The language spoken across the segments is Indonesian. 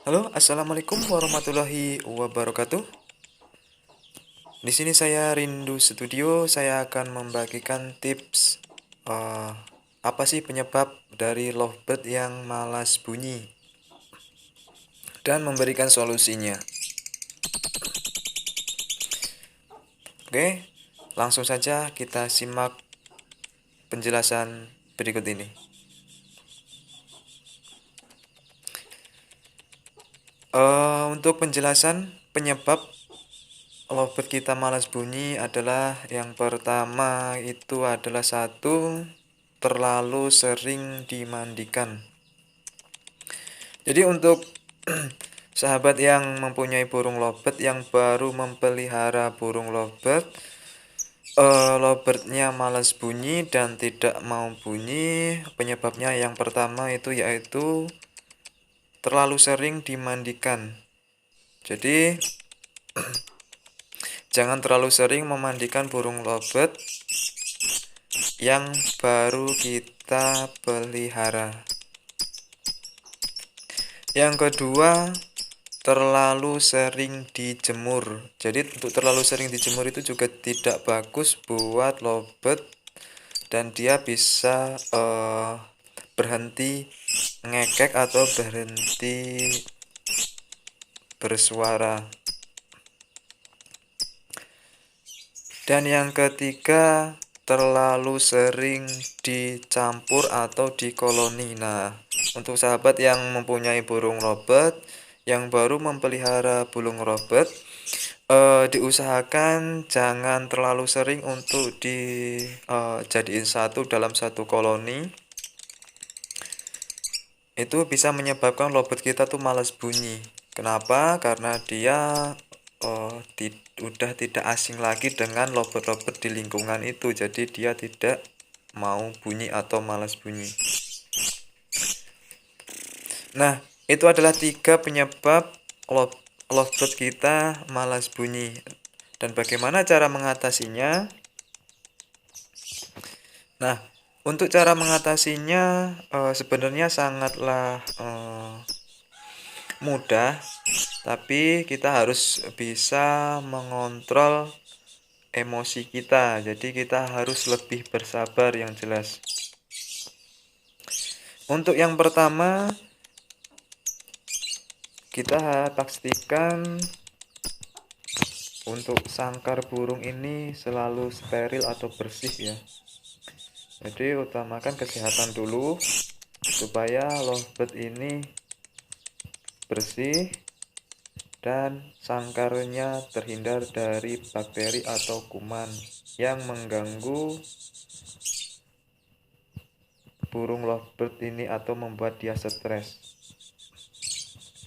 Halo, assalamualaikum warahmatullahi wabarakatuh. Di sini saya Rindu Studio. Saya akan membagikan tips eh, apa sih penyebab dari lovebird yang malas bunyi dan memberikan solusinya. Oke, langsung saja kita simak penjelasan berikut ini. Untuk penjelasan penyebab lovebird kita malas bunyi adalah yang pertama itu adalah satu, terlalu sering dimandikan. Jadi untuk sahabat yang mempunyai burung lovebird yang baru memelihara burung lovebird, lovebird-nya malas bunyi dan tidak mau bunyi, penyebabnya yang pertama itu yaitu terlalu sering dimandikan. Jadi jangan terlalu sering memandikan burung lovebird yang baru kita pelihara. Yang kedua, terlalu sering dijemur. Jadi untuk terlalu sering dijemur itu juga tidak bagus buat lovebird dan dia bisa berhenti ngekek atau berhenti bersuara. Dan yang ketiga, terlalu sering dicampur atau dikoloni. Nah, untuk sahabat yang mempunyai burung lovebird yang baru memelihara burung lovebird, diusahakan jangan terlalu sering untuk dijadiin satu dalam satu koloni. Itu bisa menyebabkan lovebird kita tuh malas bunyi. Kenapa? Karena dia udah tidak asing lagi dengan lovebird-lovebird di lingkungan itu. Jadi dia tidak mau bunyi atau malas bunyi. Nah, itu adalah 3 penyebab lovebird kita malas bunyi. Dan bagaimana cara mengatasinya? Nah, untuk cara mengatasinya sebenarnya sangatlah mudah, tapi kita harus bisa mengontrol emosi kita. Jadi kita harus lebih bersabar yang jelas. Untuk yang pertama, kita pastikan untuk sangkar burung ini selalu steril atau bersih ya. Jadi utamakan kesehatan dulu supaya lovebird ini bersih dan sangkarnya terhindar dari bakteri atau kuman yang mengganggu burung lovebird ini atau membuat dia stres.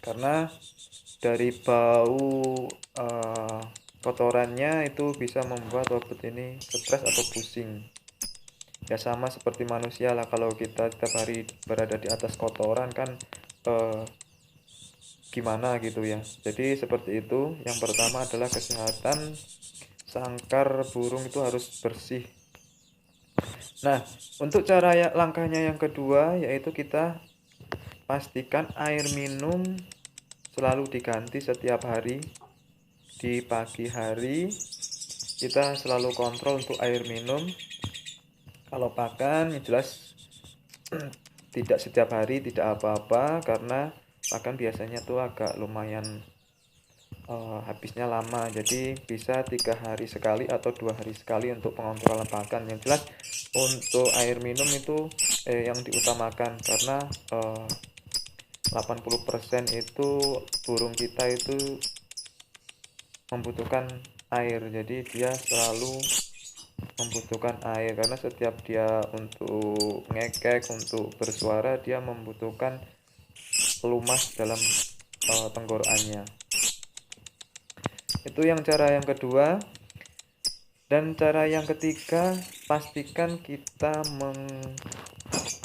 Karena dari bau kotorannya itu bisa membuat lovebird ini stres atau pusing. Ya sama seperti manusia lah, kalau kita setiap hari berada di atas kotoran kan gimana gitu ya. Jadi seperti itu. Yang pertama adalah kesehatan sangkar burung itu harus bersih. Nah, untuk langkahnya yang kedua yaitu kita pastikan air minum selalu diganti setiap hari. Di pagi hari kita selalu kontrol untuk air minum. Kalau pakan jelas tidak setiap hari, tidak apa-apa, karena pakan biasanya tuh agak lumayan habisnya lama. Jadi bisa 3 hari sekali atau 2 hari sekali untuk pengontrolan pakan. Yang jelas untuk air minum itu yang diutamakan, karena 80% itu burung kita itu membutuhkan air. Jadi dia selalu membutuhkan air, karena setiap dia untuk ngekek, untuk bersuara, dia membutuhkan pelumas dalam tenggorokannya. Itu yang cara yang kedua. Dan cara yang ketiga, pastikan kita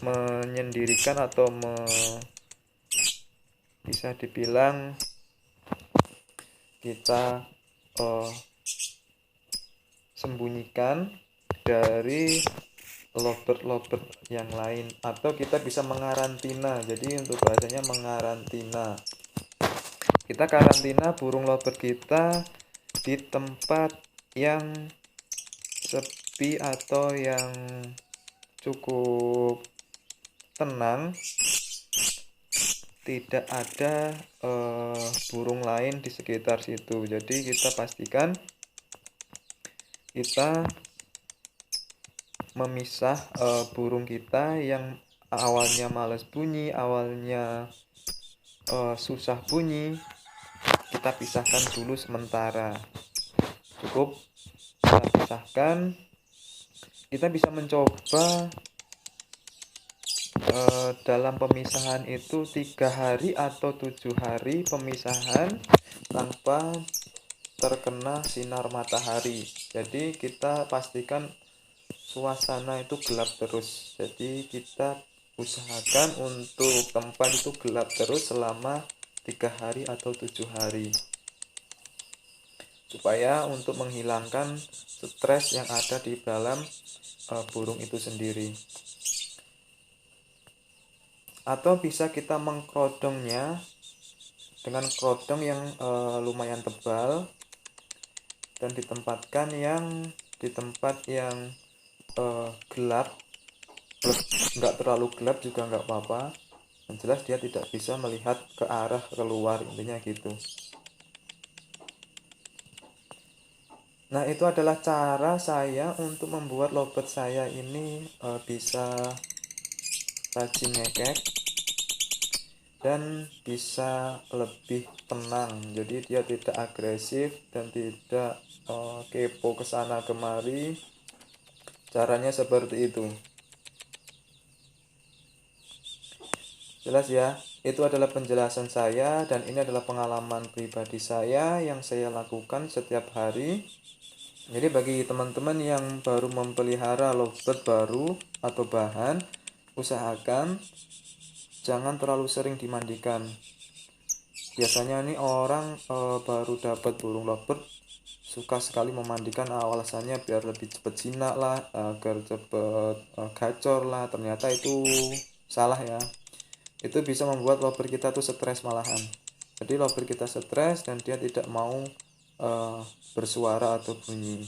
menyendirikan atau bisa dibilang kita sembunyikan dari lovebird yang lain, atau kita bisa mengarantina. Jadi untuk bahasanya mengarantina. kita karantina burung lovebird kita di tempat yang sepi atau yang cukup tenang, tidak ada burung lain di sekitar situ. Jadi kita pastikan kita memisah burung kita yang awalnya males bunyi, awalnya susah bunyi, kita pisahkan dulu sementara. Cukup kita pisahkan. Kita bisa mencoba dalam pemisahan itu 3 hari atau 7 hari pemisahan tanpa terkena sinar matahari. Jadi kita pastikan suasana itu gelap terus. Jadi kita usahakan untuk tempat itu gelap terus selama 3 hari atau 7 hari, supaya untuk menghilangkan stres yang ada di dalam burung itu sendiri. Atau bisa kita mengkerodongnya dengan kerodong yang lumayan tebal dan ditempatkan di tempat yang gelap, nggak terlalu gelap juga nggak apa-apa, yang jelas dia tidak bisa melihat ke arah keluar, intinya gitu. Nah, itu adalah cara saya untuk membuat lovebird saya ini bisa rajin ngekek dan bisa lebih tenang. Jadi dia tidak agresif dan tidak kepo kesana kemari. Caranya seperti itu. Jelas ya, itu adalah penjelasan saya dan ini adalah pengalaman pribadi saya yang saya lakukan setiap hari. Jadi bagi teman-teman yang baru memelihara lovebird baru atau bahan, usahakan jangan terlalu sering dimandikan. Biasanya nih orang baru dapat burung lovebird suka sekali memandikan, alasannya biar lebih cepat jinak lah, agar cepat gacor lah. Ternyata itu salah ya. Itu bisa membuat lovebird kita tuh stres malahan. Jadi lovebird kita stres dan dia tidak mau bersuara atau bunyi.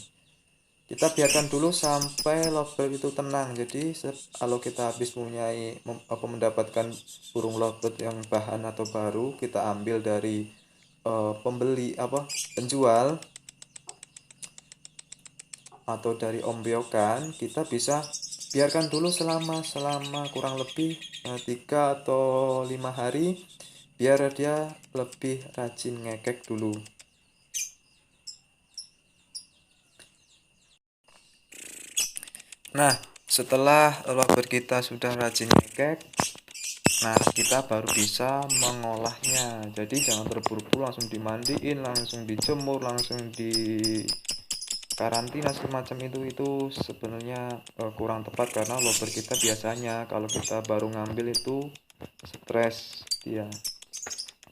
Kita biarkan dulu sampai lovebird itu tenang. Jadi kalau kita habis mendapatkan burung lovebird yang bahan atau baru, kita ambil dari penjual atau dari ombyokan, kita bisa biarkan dulu selama kurang lebih 3 atau 5 hari, biar dia lebih rajin ngekek dulu. Nah, setelah lovebird kita sudah rajin ngekek, nah kita baru bisa mengolahnya. Jadi jangan terburu-buru langsung dimandiin, langsung dijemur, langsung di karantina semacam itu sebenarnya kurang tepat, karena lovebird kita biasanya kalau kita baru ngambil itu stres dia.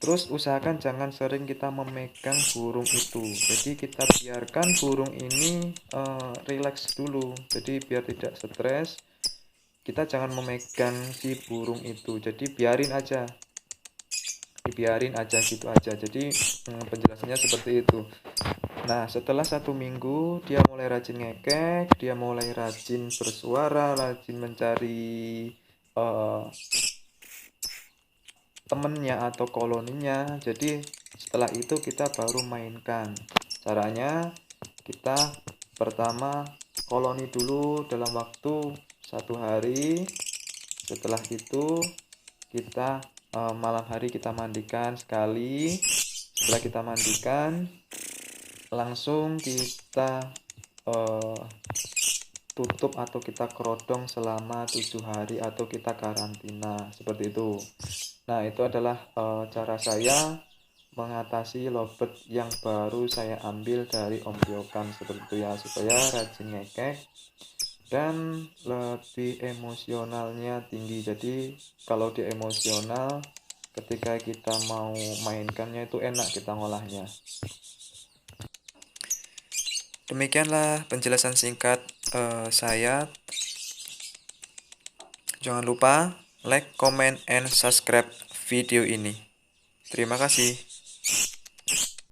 Terus usahakan jangan sering kita memegang burung itu. Jadi kita biarkan burung ini relax dulu. Jadi biar tidak stres, kita jangan memegang si burung itu. Jadi biarin aja, dibiarin aja gitu aja. Jadi penjelasannya seperti itu. Nah, setelah 1 minggu dia mulai rajin ngekek, dia mulai rajin bersuara, rajin mencari temennya atau koloninya. Jadi setelah itu kita baru mainkan. Caranya kita pertama koloni dulu dalam waktu 1 hari. Setelah itu kita malam hari kita mandikan sekali. Setelah kita mandikan, langsung kita tutup atau kita kerodong selama 7 hari atau kita karantina, seperti itu. Nah, itu adalah cara saya mengatasi lovebird yang baru saya ambil dari ombyokan, seperti itu ya, supaya rajin ngekek dan lebih emosionalnya tinggi. Jadi kalau dia emosional, ketika kita mau mainkannya itu enak kita ngolahnya. Demikianlah penjelasan singkat saya. Jangan lupa like, comment, and subscribe video ini. Terima kasih.